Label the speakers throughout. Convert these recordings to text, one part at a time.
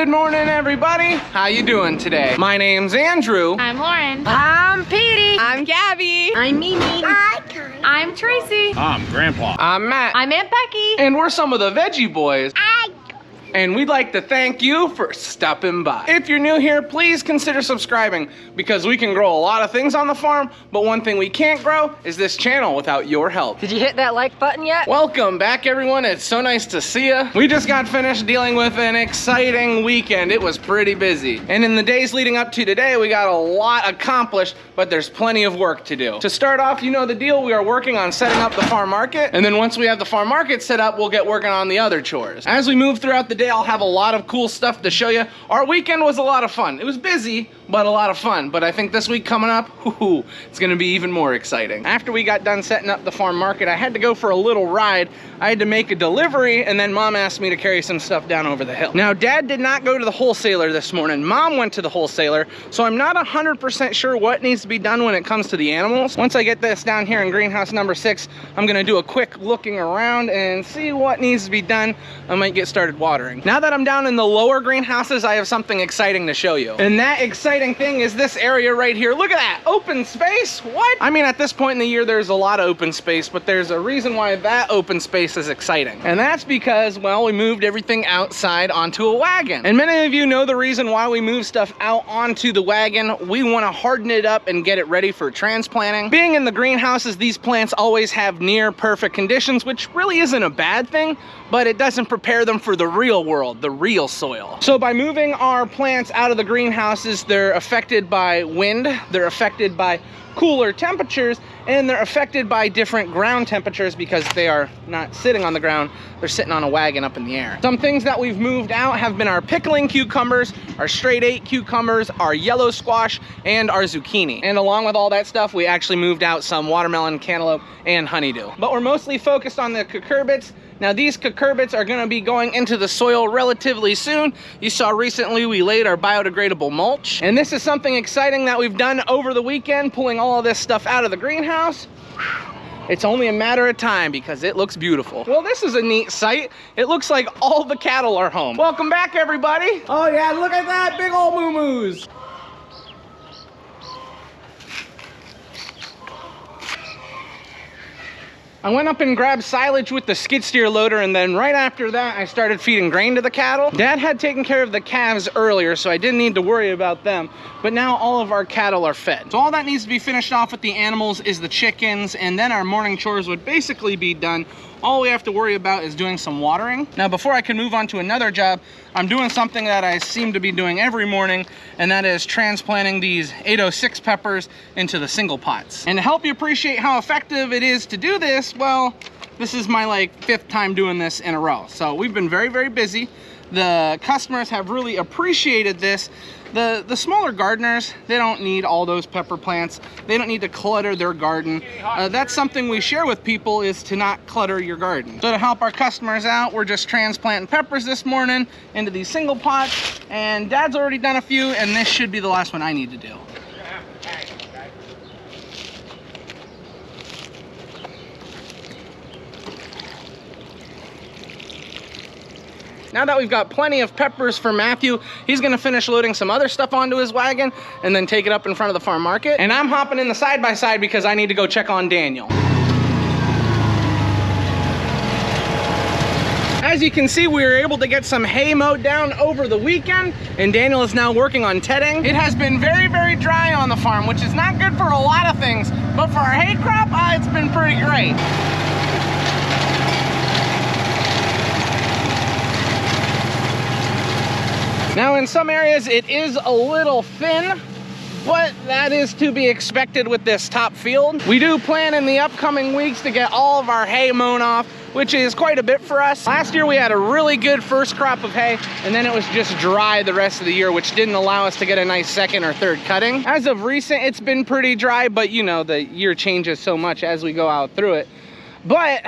Speaker 1: Good morning, everybody. How you doing today? My name's Andrew.
Speaker 2: I'm Lauren.
Speaker 3: I'm Petey. I'm Gabby. I'm Mimi.
Speaker 2: I'm Tracy.
Speaker 4: I'm Grandpa.
Speaker 1: I'm Matt.
Speaker 2: I'm Aunt Becky.
Speaker 1: And we're some of the Veggie Boys. And we'd like to thank you for stopping by. If you're new here, please consider subscribing because we can grow a lot of things on the farm, but one thing we can't grow is this channel without your help.
Speaker 3: Did you hit that like button yet?
Speaker 1: Welcome back, everyone. It's so nice to see you. We just got finished dealing with an exciting weekend. It was pretty busy. And in the days leading up to today, we got a lot accomplished, but there's plenty of work to do. To start off, you know the deal. We are working on setting up the farm market. And then once we have the farm market set up, we'll get working on the other chores. As we move throughout the day, I'll have a lot of cool stuff to show you. Our weekend was a lot of fun. It was busy, but a lot of fun. But I think this week coming up, it's gonna be even more exciting. After we got done setting up the farm market, I had to go for a little ride. I had to make a delivery, and then Mom asked me to carry some stuff down over the hill. Now, Dad did not go to the wholesaler this morning. Mom went to the wholesaler, so I'm not 100% sure what needs to be done when it comes to the animals. Once I get this down here in greenhouse number 6, I'm gonna do a quick looking around and see what needs to be done. I might get started watering. Now that I'm down in the lower greenhouses, I have something exciting to show you. And that exciting thing is this area right here. Look at that, open space, what? I mean, at this point in the year, there's a lot of open space, but there's a reason why that open space is exciting. And that's because, well, we moved everything outside onto a wagon. And many of you know the reason why we move stuff out onto the wagon. We wanna harden it up and get it ready for transplanting. Being in the greenhouses, these plants always have near perfect conditions, which really isn't a bad thing, but it doesn't prepare them for the real world, the real soil. So by moving our plants out of the greenhouses, they're affected by wind, they're affected by cooler temperatures, and they're affected by different ground temperatures because they are not sitting on the ground, they're sitting on a wagon up in the air. Some things that we've moved out have been our pickling cucumbers, our straight 8 cucumbers, our yellow squash, and our zucchini. And along with all that stuff, we actually moved out some watermelon, cantaloupe, and honeydew. But we're mostly focused on the cucurbits. Now these cucurbits are gonna be going into the soil relatively soon. You saw recently we laid our biodegradable mulch. And this is something exciting that we've done over the weekend, pulling all of this stuff out of the greenhouse. It's only a matter of time because it looks beautiful. Well, this is a neat sight. It looks like all the cattle are home. Welcome back, everybody. Oh yeah, look at that, big old moo-moos. I went up and grabbed silage with the skid steer loader, and then right after that, I started feeding grain to the cattle. Dad had taken care of the calves earlier, so I didn't need to worry about them, but now all of our cattle are fed. So all that needs to be finished off with the animals is the chickens, and then our morning chores would basically be done. All we have to worry about is doing some watering. Now, before I can move on to another job, I'm doing something that I seem to be doing every morning, and that is transplanting these 806 peppers into the single pots. And to help you appreciate how effective it is to do this, well, this is my 5th time doing this in a row. So we've been very, very busy. The customers have really appreciated this. The smaller gardeners, they don't need all those pepper plants. They don't need to clutter their garden. That's something we share with people, is to not clutter your garden. So to help our customers out, we're just transplanting peppers this morning into these single pots. And Dad's already done a few, and this should be the last one I need to do. Now that we've got plenty of peppers for Matthew, he's gonna finish loading some other stuff onto his wagon and then take it up in front of the farm market. And I'm hopping in the side-by-side because I need to go check on Daniel. As you can see, we were able to get some hay mowed down over the weekend, and Daniel is now working on tedding. It has been very, very dry on the farm, which is not good for a lot of things, but for our hay crop, it's been pretty great. Now in some areas it is a little thin, but that is to be expected with this top field. We do plan in the upcoming weeks to get all of our hay mown off, which is quite a bit for us. Last year we had a really good first crop of hay, and then it was just dry the rest of the year, which didn't allow us to get a nice second or third cutting. As of recent, it's been pretty dry, but you know, the year changes so much as we go out through it. But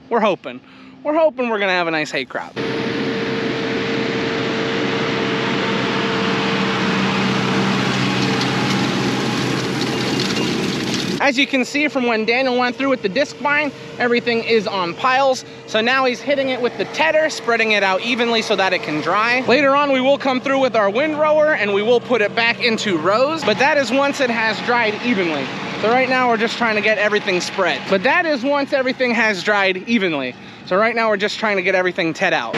Speaker 1: we're hoping we're gonna have a nice hay crop. As you can see from when Daniel went through with the disc vine, everything is on piles. So now he's hitting it with the tedder, spreading it out evenly so that it can dry. Later on, we will come through with our windrower and we will put it back into rows, but that is once it has dried evenly. So right now we're just trying to get everything spread. But that is once everything has dried evenly. So right now we're just trying to get everything ted out.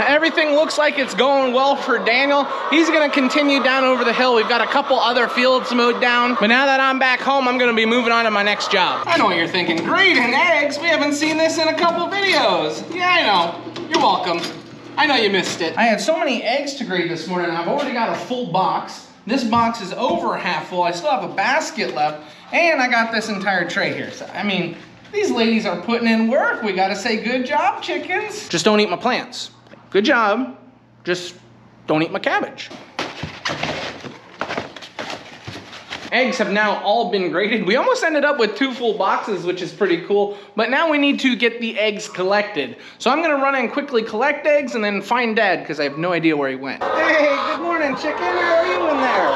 Speaker 1: Everything looks like it's going well for Daniel. He's gonna continue down over the hill. We've got a couple other fields mowed down. But now that I'm back home, I'm gonna be moving on to my next job. I know what you're thinking. Great, and eggs? We haven't seen this in a couple videos. Yeah, I know. You're welcome. I know you missed it. I had so many eggs to grade this morning. I've already got a full box. This box is over half full. I still have a basket left. And I got this entire tray here. So, I mean, these ladies are putting in work. We gotta say good job, chickens. Just don't eat my plants. Good job, just don't eat my cabbage. Eggs have now all been graded. We almost ended up with 2 full boxes, which is pretty cool, but now we need to get the eggs collected. So I'm gonna run and quickly collect eggs and then find Dad, because I have no idea where he went. Hey, good morning, chicken, how are you in there?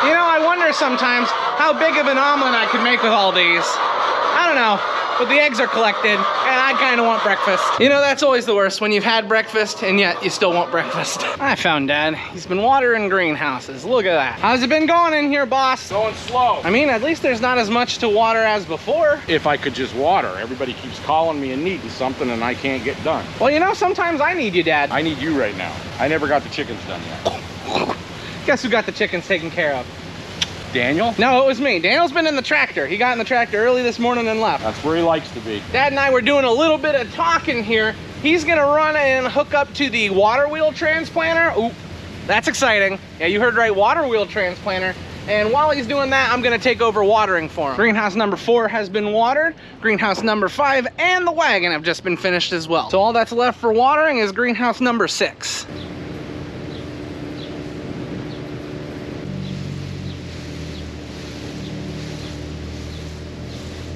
Speaker 1: You know, I wonder sometimes how big of an omelet I could make with all these. I don't know. But the eggs are collected, and I kind of want breakfast. You know, that's always the worst, when you've had breakfast, and yet you still want breakfast. I found Dad. He's been watering greenhouses. Look at that. How's it been going in here, boss?
Speaker 4: Going slow.
Speaker 1: I mean, at least there's not as much to water as before.
Speaker 4: If I could just water. Everybody keeps calling me and needing something, and I can't get done.
Speaker 1: Well, you know, sometimes I need you, Dad.
Speaker 4: I need you right now. I never got the chickens done yet.
Speaker 1: Guess who got the chickens taken care of?
Speaker 4: Daniel?
Speaker 1: No, it was me. Daniel's been in the tractor. He got in the tractor early this morning and left.
Speaker 4: That's where he likes to be.
Speaker 1: Dad and I were doing a little bit of talking here. He's gonna run and hook up to the water wheel transplanter. Ooh, that's exciting. Yeah, you heard right, water wheel transplanter. And while he's doing that, I'm gonna take over watering for him. Greenhouse number 4 has been watered. Greenhouse number 5 and the wagon have just been finished as well. So all that's left for watering is greenhouse number 6.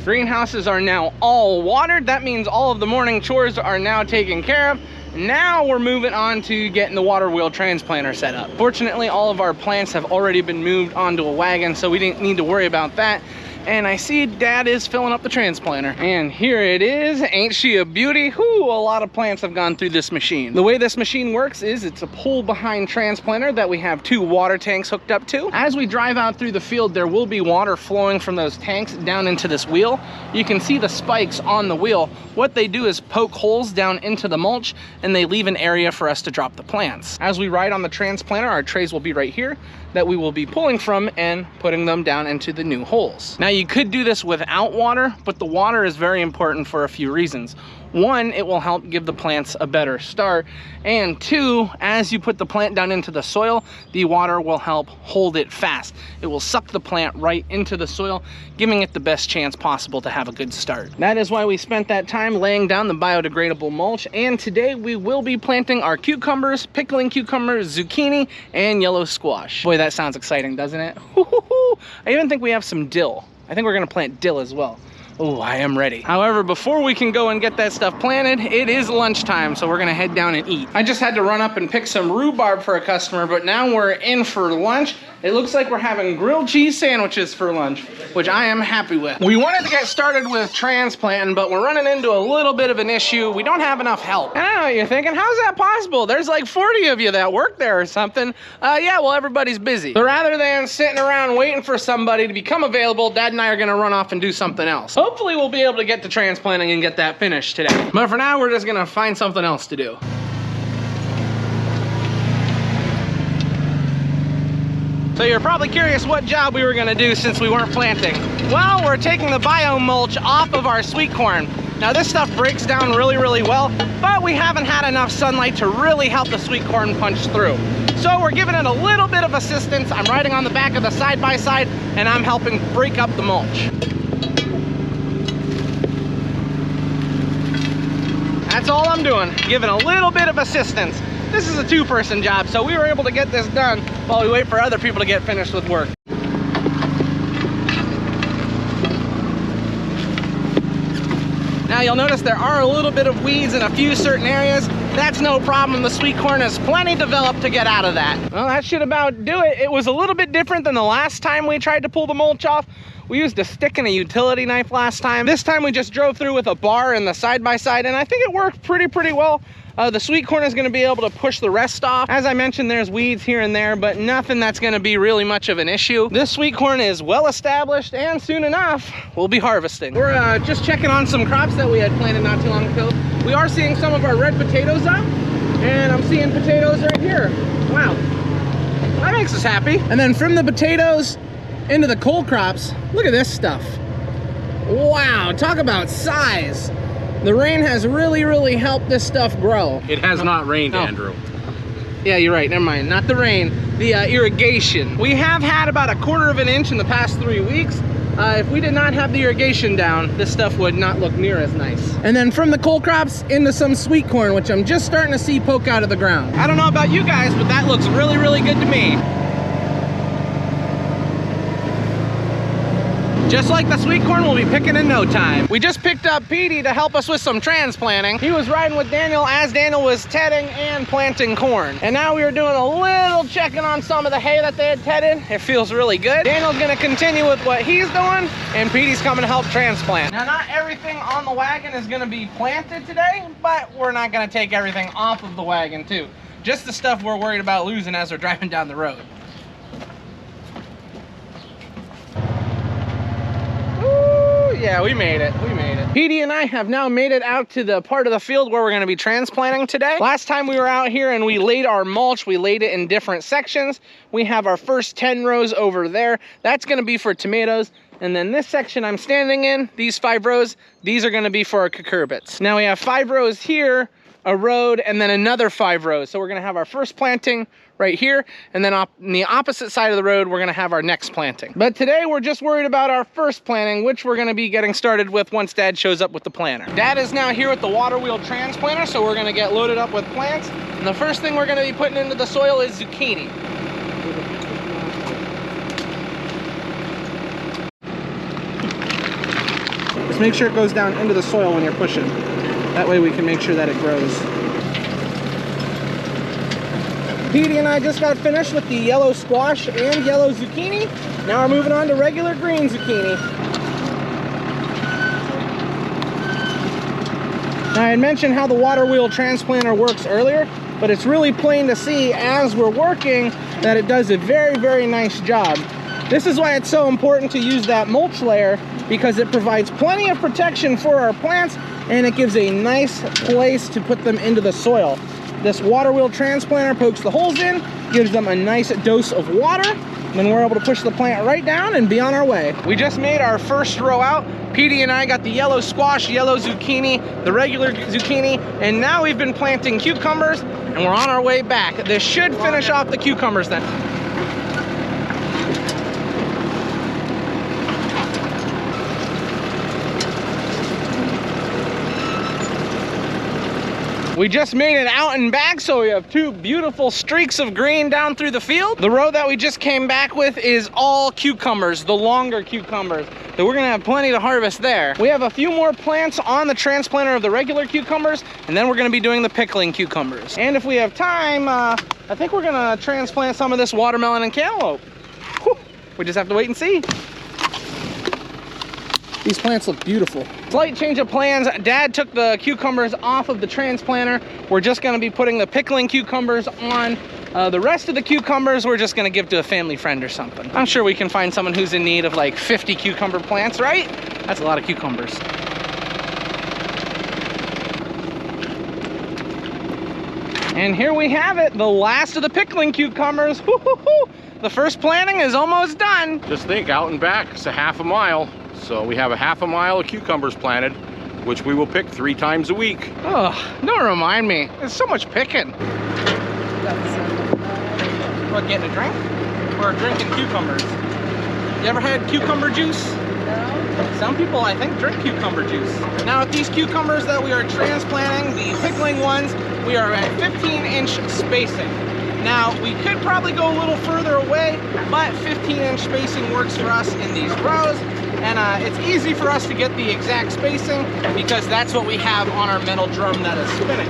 Speaker 1: Greenhouses are now all watered. That means all of the morning chores are now taken care of. Now we're moving on to getting the water wheel transplanter set up. Fortunately, all of our plants have already been moved onto a wagon, so we didn't need to worry about that. And I see Dad is filling up the transplanter. And here it is. Ain't she a beauty? Whew, a lot of plants have gone through this machine. The way this machine works is it's a pull behind transplanter that we have 2 water tanks hooked up to. As we drive out through the field, there will be water flowing from those tanks down into this wheel. You can see the spikes on the wheel. What they do is poke holes down into the mulch, and they leave an area for us to drop the plants. As we ride on the transplanter, our trays will be right here that we will be pulling from and putting them down into the new holes. Now, you could do this without water, but the water is very important for a few reasons. 1, it will help give the plants a better start. And 2, as you put the plant down into the soil, the water will help hold it fast. It will suck the plant right into the soil, giving it the best chance possible to have a good start. That is why we spent that time laying down the biodegradable mulch. And today we will be planting our cucumbers, pickling cucumbers, zucchini, and yellow squash. Boy, that sounds exciting, doesn't it? I even think we have some dill. I think we're gonna plant dill as well. Oh, I am ready. However, before we can go and get that stuff planted, it is lunchtime, so we're gonna head down and eat. I just had to run up and pick some rhubarb for a customer, but now we're in for lunch. It looks like we're having grilled cheese sandwiches for lunch, which I am happy with. We wanted to get started with transplanting, but we're running into a little bit of an issue. We don't have enough help. I don't know what you're thinking. How's that possible? There's like 40 of you that work there or something. Yeah, well, everybody's busy. So rather than sitting around waiting for somebody to become available, Dad and I are gonna run off and do something else. Hopefully we'll be able to get to transplanting and get that finished today. But for now, we're just gonna find something else to do. So you're probably curious what job we were gonna do since we weren't planting. Well, we're taking the bio mulch off of our sweet corn. Now this stuff breaks down really, really well, but we haven't had enough sunlight to really help the sweet corn punch through. So we're giving it a little bit of assistance. I'm riding on the back of the side-by-side, and I'm helping break up the mulch. That's all I'm doing, giving a little bit of assistance. This is a two-person job, so we were able to get this done while we wait for other people to get finished with work. Now you'll notice there are a little bit of weeds in a few certain areas. That's no problem. The sweet corn is plenty developed to get out of that. Well, that should about do it. It was a little bit different than the last time we tried to pull the mulch off. We used a stick and a utility knife last time. This time we just drove through with a bar and the side-by-side, and I think it worked pretty well. The sweet corn is gonna be able to push the rest off. As I mentioned, there's weeds here and there, but nothing that's gonna be really much of an issue. This sweet corn is well established, and soon enough, we'll be harvesting. We're just checking on some crops that we had planted not too long ago. We are seeing some of our red potatoes up, and I'm seeing potatoes right here. Wow, that makes us happy. And then from the potatoes into the cole crops, look at this stuff. Wow, talk about size. The rain has really helped this stuff grow.
Speaker 4: It has not rained,
Speaker 1: Oh.
Speaker 4: Andrew.
Speaker 1: Yeah, you're right, never mind. Not the rain, the irrigation. We have had about 1/4 of an inch in the past 3 weeks. If we did not have the irrigation down, this stuff would not look near as nice. And then from the cole crops into some sweet corn, which I'm just starting to see poke out of the ground. I don't know about you guys, but that looks really good to me. Just like the sweet corn, we'll be picking in no time. We just picked up Petey to help us with some transplanting. He was riding with Daniel as Daniel was tedding and planting corn. And now we are doing a little checking on some of the hay that they had tedded. It feels really good. Daniel's gonna continue with what he's doing, and Petey's coming to help transplant. Now, not everything on the wagon is gonna be planted today, but we're not gonna take everything off of the wagon too. Just the stuff we're worried about losing as we're driving down the road. Yeah, we made it. Petey and I have now made it out to the part of the field where we're going to be transplanting today. Last time we were out here and we laid our mulch, we laid it in different sections. We have our first 10 rows over there. That's going to be for tomatoes. And then this section I'm standing in, these 5 rows, these are going to be for our cucurbits. Now we have 5 rows here, a road, and then another 5 rows. So we're going to have our first planting right here, and then on the opposite side of the road, we're gonna have our next planting. But today, we're just worried about our first planting, which we're gonna be getting started with once Dad shows up with the planter. Dad is now here with the water wheel transplanter, so we're gonna get loaded up with plants. And the first thing we're gonna be putting into the soil is zucchini. Just make sure it goes down into the soil when you're pushing. That way we can make sure that it grows. Petey and I just got finished with the yellow squash and yellow zucchini. Now we're moving on to regular green zucchini. Now I had mentioned how the water wheel transplanter works earlier, but it's really plain to see as we're working that it does a very nice job. This is why it's so important to use that mulch layer, because it provides plenty of protection for our plants and it gives a nice place to put them into the soil. This water wheel transplanter pokes the holes in, gives them a nice dose of water, and then we're able to push the plant right down and be on our way. We just made our first row out. Petey and I got the yellow squash, yellow zucchini, the regular zucchini, and now we've been planting cucumbers, and we're on our way back. This should finish off the cucumbers then. We just made it out and back, so we have 2 beautiful streaks of green down through the field. The row that we just came back with is all cucumbers, the longer cucumbers. So we're gonna have plenty to harvest there. We have a few more plants on the transplanter of the regular cucumbers, and then we're gonna be doing the pickling cucumbers. And if we have time, I think we're gonna transplant some of this watermelon and cantaloupe. Whew. We just have to wait and see. These plants look beautiful. Slight change of plans. Dad took the cucumbers off of the transplanter. We're just gonna be putting the pickling cucumbers on. The rest of the cucumbers, we're just gonna give to a family friend or something. I'm sure we can find someone who's in need of like 50 cucumber plants, right? That's a lot of cucumbers. And here we have it, the last of the pickling cucumbers. Woo-hoo-hoo. The first planting is almost done.
Speaker 4: Just think, out and back, it's a half a mile. So we have a half a mile of cucumbers planted, which we will pick 3 times a week.
Speaker 1: Oh, don't remind me. There's so much picking. What, getting a drink? We're drinking cucumbers. You ever had cucumber juice?
Speaker 3: No.
Speaker 1: Some people, I think, drink cucumber juice. Now with these cucumbers that we are transplanting, the pickling ones, we are at 15-inch spacing. Now, we could probably go a little further away, but 15-inch spacing works for us in these rows. And it's easy for us to get the exact spacing because that's what we have on our metal drum that is spinning.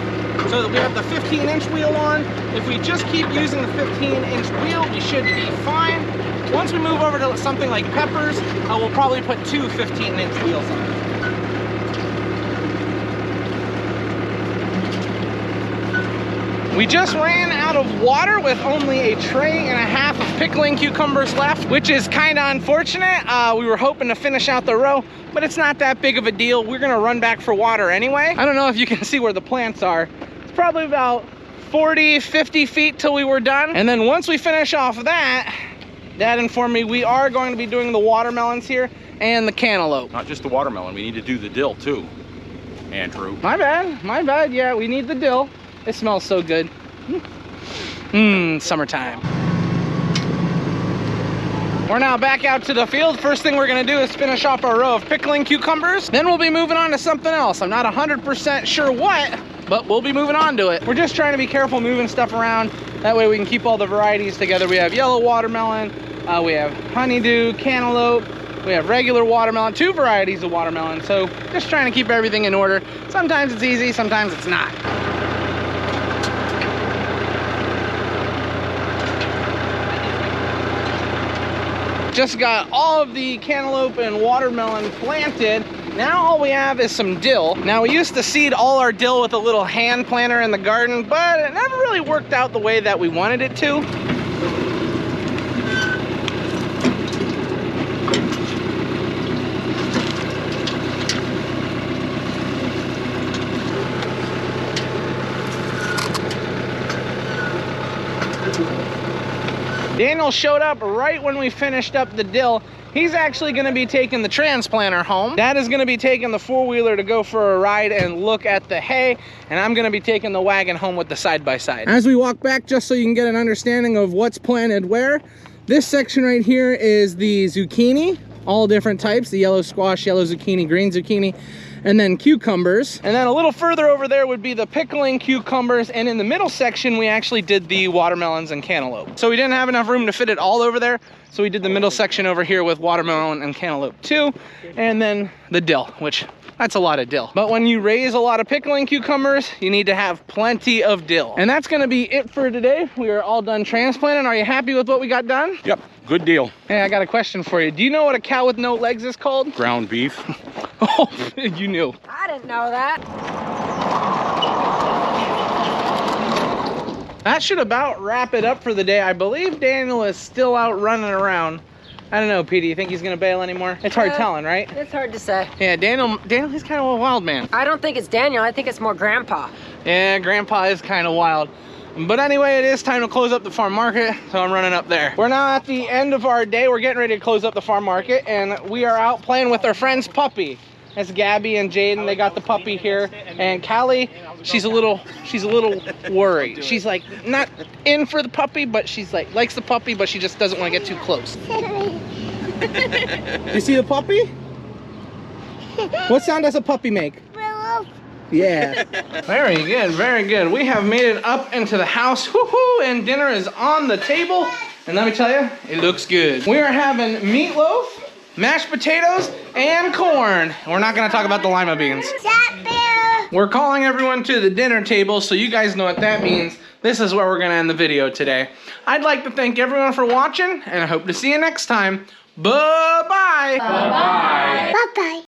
Speaker 1: So that we have the 15-inch wheel on. If we just keep using the 15-inch wheel, we should be fine. Once we move over to something like peppers, we'll probably put two 15-inch wheels on. We just ran out of water with only a tray and a half of pickling cucumbers left, which is kind of unfortunate. We were hoping to finish out the row, but it's not that big of a deal. We're gonna run back for water anyway. I don't know if you can see where the plants are. It's probably about 40, 50 feet till we were done. And then once we finish off that, Dad informed me we are going to be doing the watermelons here and the cantaloupe.
Speaker 4: Not just the watermelon, we need to do the dill too, Andrew.
Speaker 1: My bad, yeah, we need the dill. It smells so good. Summertime. We're now back out to the field. First thing we're gonna do is finish off our row of pickling cucumbers. Then we'll be moving on to something else. I'm not 100% sure what, but we'll be moving on to it. We're just trying to be careful moving stuff around. That way we can keep all the varieties together. We have yellow watermelon, we have honeydew, cantaloupe, we have regular watermelon, 2 varieties of watermelon. So just trying to keep everything in order. Sometimes it's easy, sometimes it's not. Just got all of the cantaloupe and watermelon planted. Now all we have is some dill. Now we used to seed all our dill with a little hand planter in the garden, but it never really worked out the way that we wanted it to. Daniel showed up right when we finished up the dill. He's actually gonna be taking the transplanter home. Dad is gonna be taking the 4-wheeler to go for a ride and look at the hay, and I'm gonna be taking the wagon home with the side-by-side. As we walk back, just so you can get an understanding of what's planted where, this section right here is the zucchini, all different types, the yellow squash, yellow zucchini, green zucchini, and then cucumbers. And then a little further over there would be the pickling cucumbers, and in the middle section we actually did the watermelons and cantaloupe. So we didn't have enough room to fit it all over there, so we did the middle section over here with watermelon and cantaloupe too, and then the dill, which that's a lot of dill. But when you raise a lot of pickling cucumbers, you need to have plenty of dill. And that's gonna be it for today. We are all done transplanting. Are you happy with what we got done?
Speaker 4: Yep, good deal.
Speaker 1: Hey, I got a question for you. Do you know what a cow with no legs is called?
Speaker 4: Ground beef.
Speaker 1: Oh, you knew.
Speaker 3: I didn't know that.
Speaker 1: That should about wrap it up for the day. I believe Daniel is still out running around. I don't know, Petey, you think he's gonna bail anymore? It's hard telling, right?
Speaker 3: It's hard to say.
Speaker 1: Yeah, Daniel, he's kind of a wild man.
Speaker 3: I don't think it's Daniel. I think it's more Grandpa.
Speaker 1: Yeah, Grandpa is kind of wild. But anyway, it is time to close up the farm market, so I'm running up there. We're now at the end of our day. We're getting ready to close up the farm market, and we are out playing with our friend's puppy. That's Gabby and Jaden. They got the puppy here, and Callie, she's a little worried. She's like not in for the puppy, but she's like likes the puppy, but she just doesn't want to get too close. You see the puppy? What sound does a puppy make? Yeah. Very good, very good. We have made it up into the house. Woohoo! And dinner is on the table. And let me tell you, it looks good. We are having meatloaf, mashed potatoes, and corn. We're not gonna talk about the lima beans. We're calling everyone to the dinner table, so you guys know what that means. This is where we're gonna end the video today. I'd like to thank everyone for watching, and I hope to see you next time. Bye-bye. Bye-bye. Bye-bye.